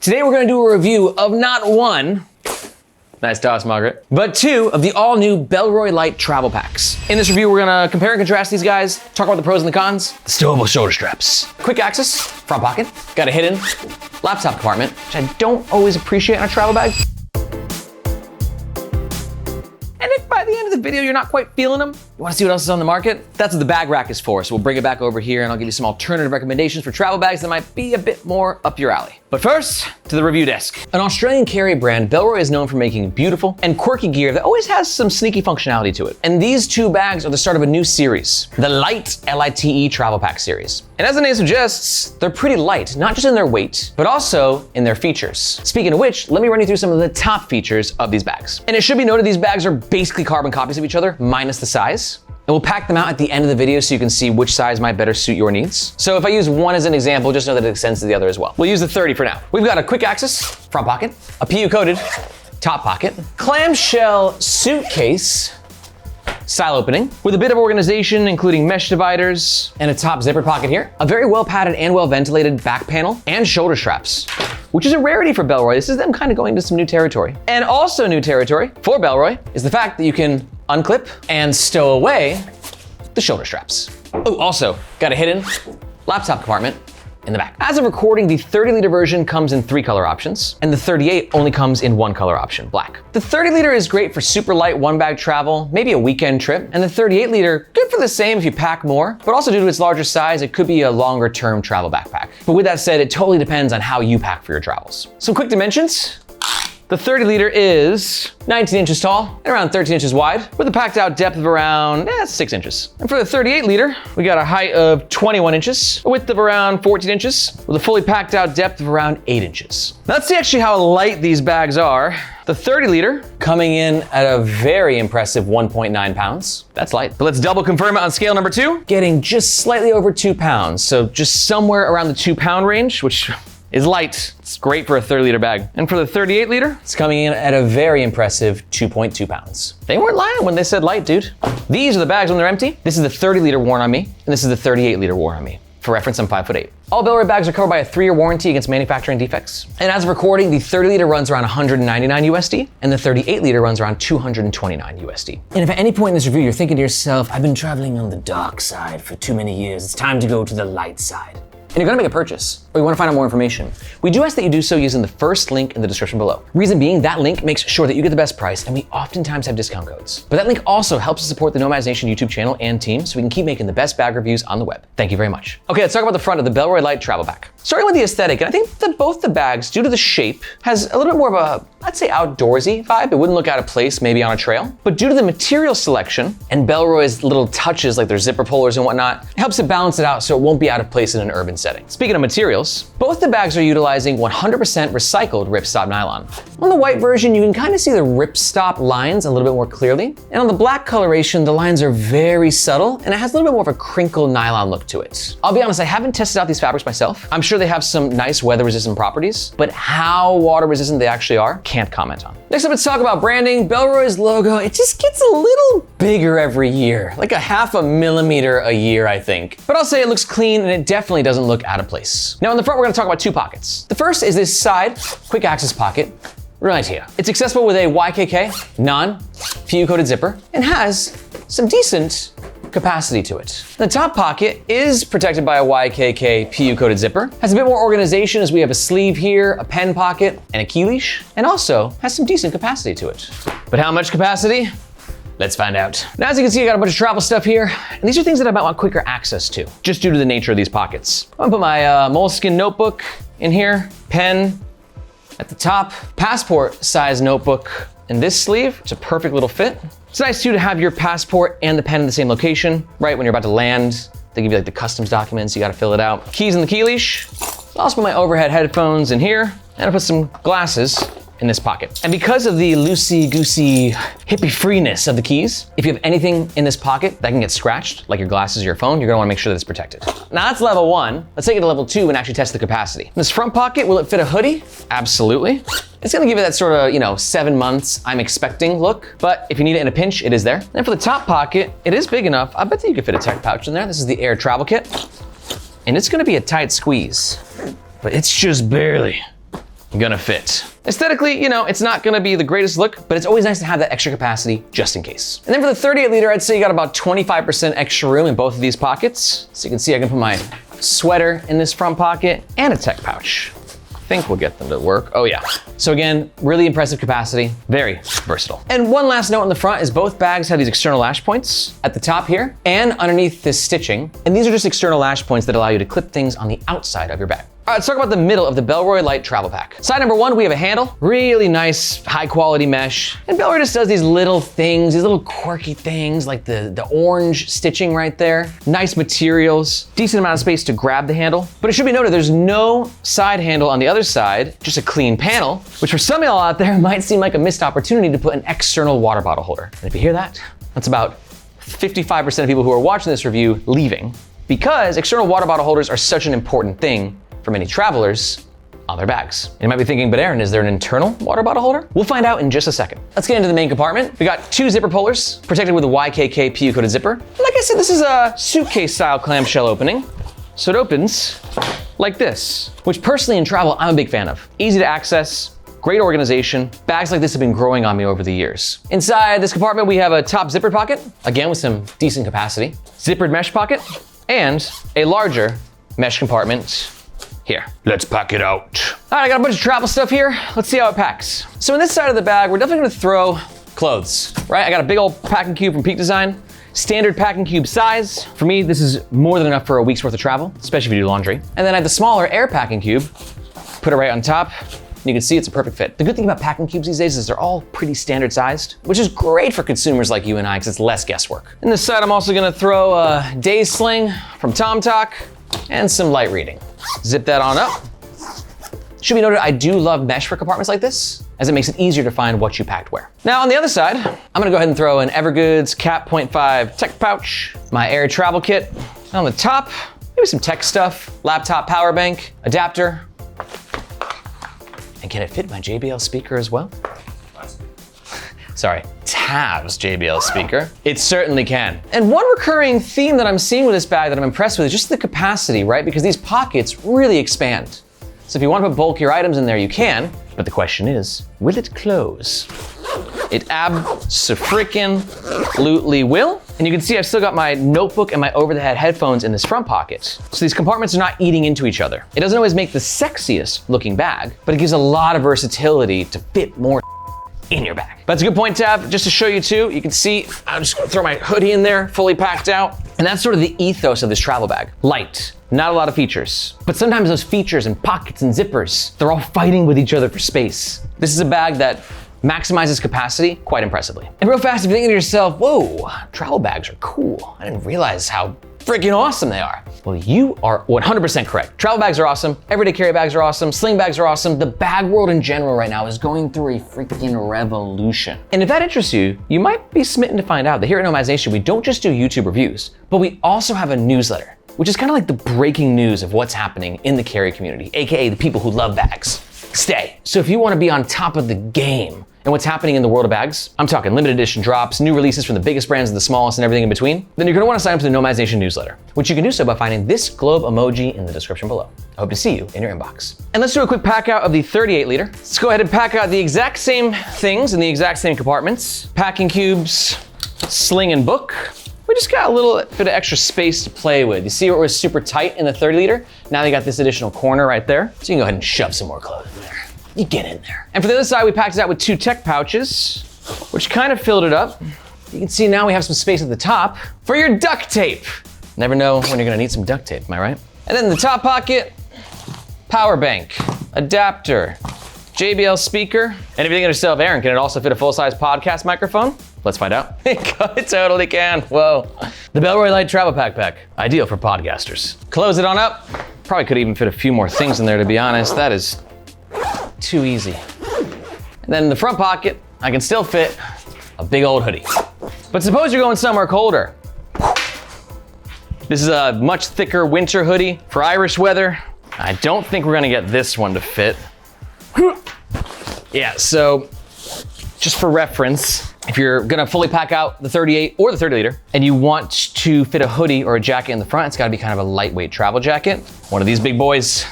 Today we're gonna do a review of not one, nice toss, Margaret, but two of the all-new Bellroy Lite travel packs. In this review, we're gonna compare and contrast these guys, talk about the pros and the cons, the stowable shoulder straps, quick access, front pocket, got a hidden laptop compartment, which I don't always appreciate on a travel bag. And if by the end of the video you're not quite feeling them, you wanna see what else is on the market? That's what the bag rack is for, so we'll bring it back over here and I'll give you some alternative recommendations for travel bags that might be a bit more up your alley. But first, to the review desk. An Australian carry brand, Bellroy is known for making beautiful and quirky gear that always has some sneaky functionality to it. And these two bags are the start of a new series, the Lite, L-I-T-E Travel Pack series. And as the name suggests, they're pretty light, not just in their weight, but also in their features. Speaking of which, let me run you through some of the top features of these bags. And it should be noted these bags are basically carbon copies of each other, minus the size. And we'll pack them out at the end of the video so you can see which size might better suit your needs. So if I use one as an example, just know that it extends to the other as well. We'll use the 30 for now. We've got a quick access front pocket, a PU coated top pocket, clamshell suitcase, style opening, with a bit of organization, including mesh dividers and a top zipper pocket here, a very well padded and well ventilated back panel, and shoulder straps, which is a rarity for Bellroy. This is them kind of going to some new territory. And also new territory for Bellroy is the fact that you can unclip and stow away the shoulder straps. Oh, also got a hidden laptop compartment in the back. As of recording, the 30-liter version comes in 3 color options, and the 38 only comes in 1 color option, black. The 30-liter is great for super light one-bag travel, maybe a weekend trip, and the 38-liter, good for the same if you pack more, but also due to its larger size, it could be a longer-term travel backpack. But with that said, it totally depends on how you pack for your travels. Some quick dimensions. The 30-liter is 19 inches tall and around 13 inches wide, with a packed out depth of around 6 inches. And for the 38-liter, we got a height of 21 inches, a width of around 14 inches, with a fully packed out depth of around 8 inches. Now let's see actually how light these bags are. The 30-liter coming in at a very impressive 1.9 pounds. That's light. But let's double confirm it on scale number 2, getting just slightly over 2 pounds. So just somewhere around the 2-pound range, which is light. It's great for a 30-liter bag. And for the 38-liter, it's coming in at a very impressive 2.2 pounds. They weren't lying when they said light, dude. These are the bags when they're empty. This is the 30-liter worn on me, and this is the 38-liter worn on me. For reference, I'm 5'8". All Bellroy bags are covered by a 3-year warranty against manufacturing defects. And as of recording, the 30-liter runs around 199 USD, and the 38-liter runs around 229 USD. And if at any point in this review you're thinking to yourself, I've been traveling on the dark side for too many years, it's time to go to the light side, and you're gonna make a purchase, or you wanna find out more information, we do ask that you do so using the first link in the description below. Reason being, that link makes sure that you get the best price, and we oftentimes have discount codes. But that link also helps us support the Nomads Nation YouTube channel and team, so we can keep making the best bag reviews on the web. Thank you very much. Okay, let's talk about the front of the Bellroy Lite travel pack. Starting with the aesthetic, and I think that both the bags, due to the shape, has a little bit more of a, I'd say, outdoorsy vibe. It wouldn't look out of place maybe on a trail. But due to the material selection and Bellroy's little touches like their zipper pullers and whatnot, it helps to balance it out so it won't be out of place in an urban setting. Speaking of materials, both the bags are utilizing 100% recycled ripstop nylon. On the white version, you can kind of see the ripstop lines a little bit more clearly. And on the black coloration, the lines are very subtle and it has a little bit more of a crinkle nylon look to it. I'll be honest, I haven't tested out these fabrics myself. I'm sure they have some nice weather resistant properties, but how water resistant they actually are, can't comment on. Next up, let's talk about branding. Bellroy's logo, it just gets a little bigger every year, like a 0.5 millimeter a year, I think. But I'll say it looks clean and it definitely doesn't look out of place. Now in the front, we're gonna talk about 2 pockets. The first is this side quick access pocket right here. It's accessible with a YKK non-PU coated zipper and has some decent capacity to it. The top pocket is protected by a YKK PU coated zipper, has a bit more organization as we have a sleeve here, a pen pocket, and a key leash, and also has some decent capacity to it. But how much capacity? Let's find out. Now, as you can see, I got a bunch of travel stuff here, and these are things that I might want quicker access to, just due to the nature of these pockets. I'm gonna put my moleskin notebook in here, pen at the top, passport size notebook in this sleeve. It's a perfect little fit. It's nice too to have your passport and the pen in the same location, right when you're about to land. They give you like the customs documents, you gotta fill it out. Keys in the key leash. I'll also put my overhead headphones in here, and I'll put some glasses in this pocket. And because of the loosey-goosey hippie freeness of the keys, if you have anything in this pocket that can get scratched, like your glasses or your phone, you're gonna wanna make sure that it's protected. Now that's level 1. Let's take it to level 2 and actually test the capacity. In this front pocket, will it fit a hoodie? Absolutely. It's gonna give it that sort of, 7 months I'm expecting look, but if you need it in a pinch, it is there. And for the top pocket, it is big enough. I bet that you could fit a tech pouch in there. This is the Air Travel Kit. And it's gonna be a tight squeeze, but it's just barely gonna fit. Aesthetically, you know, it's not gonna be the greatest look, but it's always nice to have that extra capacity just in case. And then for the 38 liter, I'd say you got about 25% extra room in both of these pockets. So you can see I can put my sweater in this front pocket and a tech pouch. I think we'll get them to work. Oh yeah. So again, really impressive capacity, very versatile. And one last note on the front is both bags have these external lash points at the top here and underneath this stitching. And these are just external lash points that allow you to clip things on the outside of your bag. All right, let's talk about the middle of the Bellroy Lite travel pack. Side number one, we have a handle, really nice, high quality mesh. And Bellroy just does these little things, these little quirky things like the orange stitching right there. Nice materials, decent amount of space to grab the handle. But it should be noted, there's no side handle on the other side, just a clean panel, which for some of y'all out there might seem like a missed opportunity to put an external water bottle holder. And if you hear that, that's about 55% of people who are watching this review leaving, because external water bottle holders are such an important thing for many travelers on their bags. You might be thinking, but Aaron, is there an internal water bottle holder? We'll find out in just a second. Let's get into the main compartment. We got 2 zipper pullers protected with a YKK PU coated zipper. Like I said, this is a suitcase style clamshell opening. So it opens like this, which personally in travel, I'm a big fan of. Easy to access, great organization. Bags like this have been growing on me over the years. Inside this compartment, we have a top zipper pocket, again with some decent capacity, zippered mesh pocket, and a larger mesh compartment here. Let's pack it out. All right, I got a bunch of travel stuff here. Let's see how it packs. So in this side of the bag, we're definitely gonna throw clothes, right? I got a big old packing cube from Peak Design, standard packing cube size. For me, this is more than enough for a week's worth of travel, especially if you do laundry. And then I have the smaller air packing cube, put it right on top. And you can see it's a perfect fit. The good thing about packing cubes these days is they're all pretty standard sized, which is great for consumers like you and I, because it's less guesswork. In this side, I'm also gonna throw a day sling from Tomtoc and some light reading. Zip that on up. Should be noted, I do love mesh for compartments like this, as it makes it easier to find what you packed where. Now on the other side, I'm gonna go ahead and throw an Evergoods Cap 0.5 tech pouch, my Air travel kit. And on the top, maybe some tech stuff, laptop power bank, adapter. And can it fit my JBL speaker as well? Sorry, Tav's JBL speaker. It certainly can. And one recurring theme that I'm seeing with this bag that I'm impressed with is just the capacity, right? Because these pockets really expand. So if you want to put bulkier items in there, you can, but the question is, will it close? It abso-freaking-lutely will. And you can see I've still got my notebook and my over-the-head headphones in this front pocket. So these compartments are not eating into each other. It doesn't always make the sexiest looking bag, but it gives a lot of versatility to fit more in your bag. But that's a good point, Tav. Just to show you too, you can see, I'm just gonna throw my hoodie in there, fully packed out. And that's sort of the ethos of this travel bag. Light, not a lot of features. But sometimes those features and pockets and zippers, they're all fighting with each other for space. This is a bag that maximizes capacity quite impressively. And real fast, if you're thinking to yourself, whoa, travel bags are cool. I didn't realize how freaking awesome they are. Well, you are 100% correct. Travel bags are awesome. Everyday carry bags are awesome. Sling bags are awesome. The bag world in general right now is going through a freaking revolution. And if that interests you, you might be smitten to find out that here at Nomad Nation, we don't just do YouTube reviews, but we also have a newsletter, which is kind of like the breaking news of what's happening in the carry community, AKA the people who love bags. Stay. So if you want to be on top of the game and what's happening in the world of bags, I'm talking limited edition drops, new releases from the biggest brands to the smallest and everything in between, then you're gonna wanna sign up to the Nomad Nation newsletter, which you can do so by finding this globe emoji in the description below. I hope to see you in your inbox. And let's do a quick pack out of the 38 liter. Let's go ahead and pack out the exact same things in the exact same compartments. Packing cubes, sling and book. We just got a little bit of extra space to play with. You see where it was super tight in the 30 liter? Now they got this additional corner right there. So you can go ahead and shove some more clothes in there. You get in there. And for the other side, we packed it out with 2 tech pouches, which kind of filled it up. You can see now we have some space at the top for your duct tape. Never know when you're gonna need some duct tape, am I right? And then in the top pocket, power bank, adapter, JBL speaker. And if you're thinking to yourself, Aaron, can it also fit a full-size podcast microphone? Let's find out. It totally can, whoa. The Bellroy Lite Travel Pack, ideal for podcasters. Close it on up. Probably could even fit a few more things in there, to be honest. That is too easy. And then in the front pocket, I can still fit a big old hoodie. But suppose you're going somewhere colder. This is a much thicker winter hoodie for Irish weather. I don't think we're gonna get this one to fit. Yeah, so just for reference, if you're gonna fully pack out the 38 or the 30 liter and you want to fit a hoodie or a jacket in the front, it's gotta be kind of a lightweight travel jacket. One of these big boys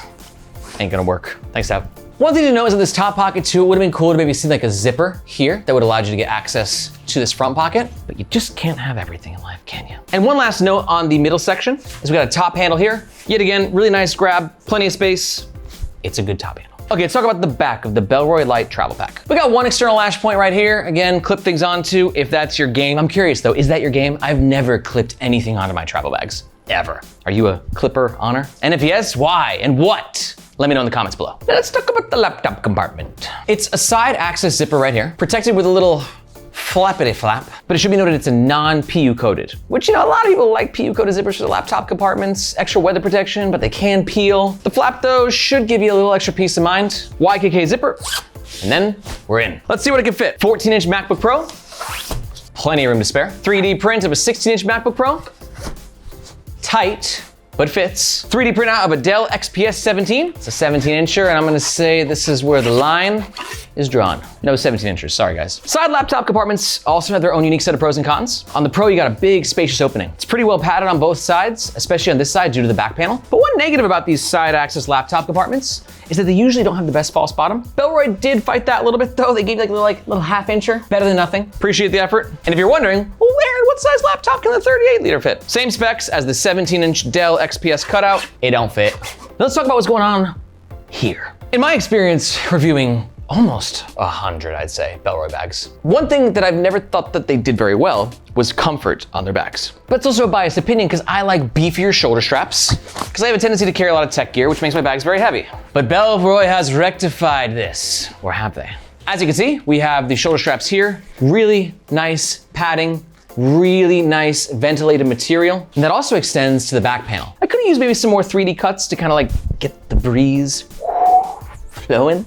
ain't gonna work. Thanks, Tab. One thing to note is that this top pocket too, it would have been cool to maybe see like a zipper here that would have allowed you to get access to this front pocket, but you just can't have everything in life, can you? And one last note on the middle section is we got a top handle here. Yet again, really nice grab, plenty of space. It's a good top handle. Okay, let's talk about the back of the Bellroy Lite travel pack. We got one external lash point right here. Again, clip things onto if that's your game. I'm curious though, is that your game? I've never clipped anything onto my travel bags, ever. Are you a clipper honor? And if yes, why and what? Let me know in the comments below. Now let's talk about the laptop compartment. It's a side access zipper right here, protected with a little flappity flap, but it should be noted it's a non-PU coated, which, you know, a lot of people like PU coated zippers for the laptop compartments, extra weather protection, but they can peel. The flap though should give you a little extra peace of mind. YKK zipper, and then we're in. Let's see what it can fit. 14-inch MacBook Pro, plenty of room to spare. 3D print of a 16-inch MacBook Pro, tight, but fits. 3D print out of a Dell XPS 17. It's a 17-incher, and I'm gonna say this is where the line is drawn. No 17-inchers, sorry guys. Side laptop compartments also have their own unique set of pros and cons. On the Pro, you got a big spacious opening. It's pretty well padded on both sides, especially on this side due to the back panel. But one negative about these side access laptop compartments is that they usually don't have the best false bottom. Bellroy did fight that a little bit though. They gave you like a little half-incher, better than nothing. Appreciate the effort. And if you're wondering, well, where and what size laptop can the 38-liter fit? Same specs as the 17-inch Dell XPS cutout. It don't fit. Now let's talk about what's going on here. In my experience reviewing almost 100, I'd say, Bellroy bags, one thing that I've never thought that they did very well was comfort on their bags. But it's also a biased opinion because I like beefier shoulder straps because I have a tendency to carry a lot of tech gear, which makes my bags very heavy. But Bellroy has rectified this, or have they? As you can see, we have the shoulder straps here, really nice padding, really nice ventilated material. And that also extends to the back panel. I could have used maybe some more 3D cuts to kind of like get the breeze flowing.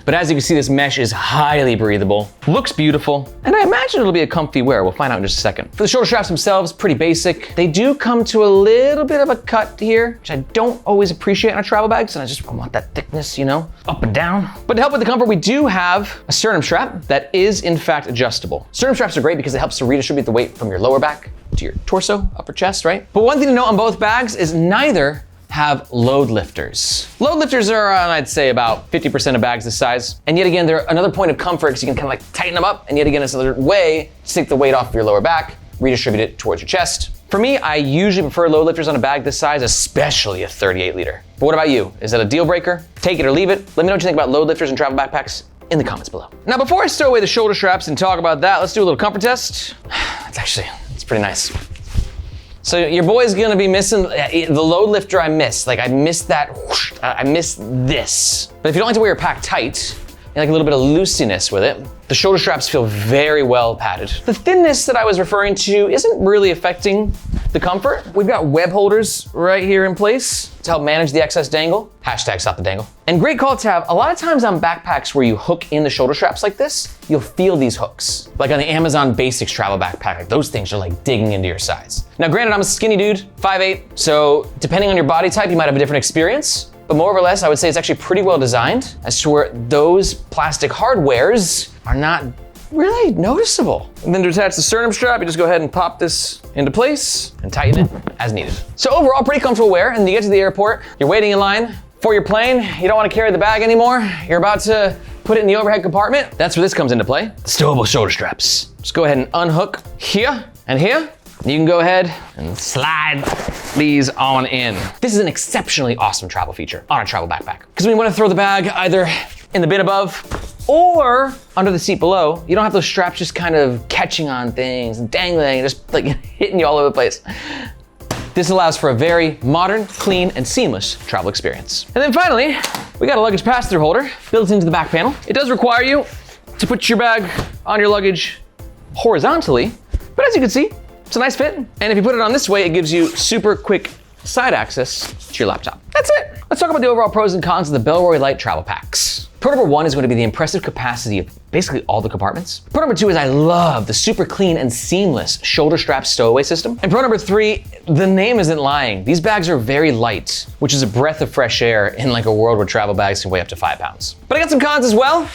But as you can see, this mesh is highly breathable, looks beautiful, and I imagine it'll be a comfy wear. We'll find out in just a second. For the shoulder straps themselves, pretty basic. They do come to a little bit of a cut here, which I don't always appreciate on travel bags, and I want that thickness, you know, up and down. But to help with the comfort, we do have a sternum strap that is in fact adjustable. Sternum straps are great because it helps to redistribute the weight from your lower back to your torso, upper chest, right? But one thing to note on both bags is neither have load lifters. Load lifters are on, I'd say, about 50% of bags this size. And yet again, they're another point of comfort because you can kind of like tighten them up. And yet again, it's another way to take the weight off of your lower back, redistribute it towards your chest. For me, I usually prefer load lifters on a bag this size, especially a 38-liter. But what about you? Is that a deal breaker? Take it or leave it. Let me know what you think about load lifters and travel backpacks in the comments below. Now, before I stow away the shoulder straps and talk about that, let's do a little comfort test. It's pretty nice. So your boy's gonna be missing the load lifter. I missed that, I missed this. But if you don't like to wear your pack tight, you like a little bit of loosiness with it, the shoulder straps feel very well padded. The thinness that I was referring to isn't really affecting the comfort. We've got web holders right here in place to help manage the excess dangle. Hashtag stop the dangle. And great call to have. A lot of times on backpacks where you hook in the shoulder straps like this, you'll feel these hooks. Like on the Amazon Basics travel backpack, like those things are like digging into your size. Now granted, I'm a skinny dude, 5'8", so depending on your body type, you might have a different experience. But more or less, I would say it's actually pretty well designed as to where those plastic hardwares are not really noticeable. And then to attach the sternum strap, you just go ahead and pop this into place and tighten it as needed. So overall, pretty comfortable wear. And you get to the airport, you're waiting in line for your plane, you don't want to carry the bag anymore, you're about to put it in the overhead compartment. That's where this comes into play. Stowable shoulder straps. Just go ahead and unhook here and here. You can go ahead and slide these on in. This is an exceptionally awesome travel feature on a travel backpack. Because when you want to throw the bag either in the bin above or under the seat below, you don't have those straps just kind of catching on things and dangling and just like hitting you all over the place. This allows for a very modern, clean, and seamless travel experience. And then finally, we got a luggage pass-through holder built into the back panel. It does require you to put your bag on your luggage horizontally, but as you can see, it's a nice fit. And if you put it on this way, it gives you super quick side access to your laptop. That's it. Let's talk about the overall pros and cons of the Bellroy Lite travel packs. Pro number one is going to be the impressive capacity of basically all the compartments. Pro number two is I love the super clean and seamless shoulder strap stowaway system. And pro number three, the name isn't lying. These bags are very light, which is a breath of fresh air in like a world where travel bags can weigh up to 5 pounds. But I got some cons as well.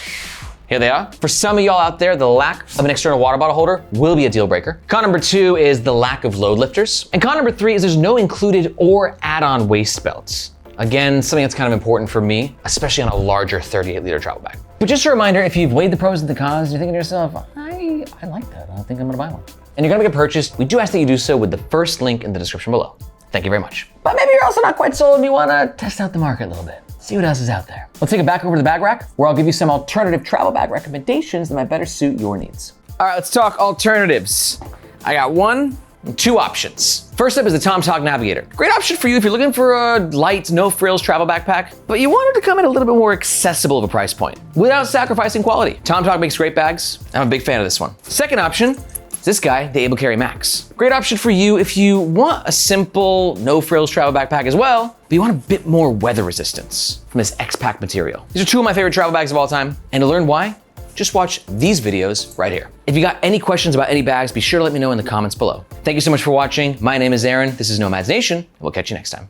Here they are. For some of y'all out there, the lack of an external water bottle holder will be a deal breaker. Con number two is the lack of load lifters. And con number three is there's no included or add-on waist belts. Again, something that's kind of important for me, especially on a larger 38-liter travel bag. But just a reminder, if you've weighed the pros and the cons, and you're thinking to yourself, I like that, I think I'm gonna buy one. And you're gonna make a purchase, we do ask that you do so with the first link in the description below. Thank you very much. But maybe you're also not quite sold and you wanna test out the market a little bit. See what else is out there. Let's take it back over to the bag rack, where I'll give you some alternative travel bag recommendations that might better suit your needs. All right, let's talk alternatives. I got two options. First up is the Tomtoc Navigator. Great option for you if you're looking for a light, no frills travel backpack, but you want it to come at a little bit more accessible of a price point without sacrificing quality. Tomtoc makes great bags. I'm a big fan of this one. Second option is this guy, the Able Carry Max. Great option for you if you want a simple, no frills travel backpack as well, but you want a bit more weather resistance from this X-pac material. These are two of my favorite travel bags of all time, and to learn why, just watch these videos right here. If you got any questions about any bags, be sure to let me know in the comments below. Thank you so much for watching. My name is Aaron. This is Nomads Nation, and we'll catch you next time.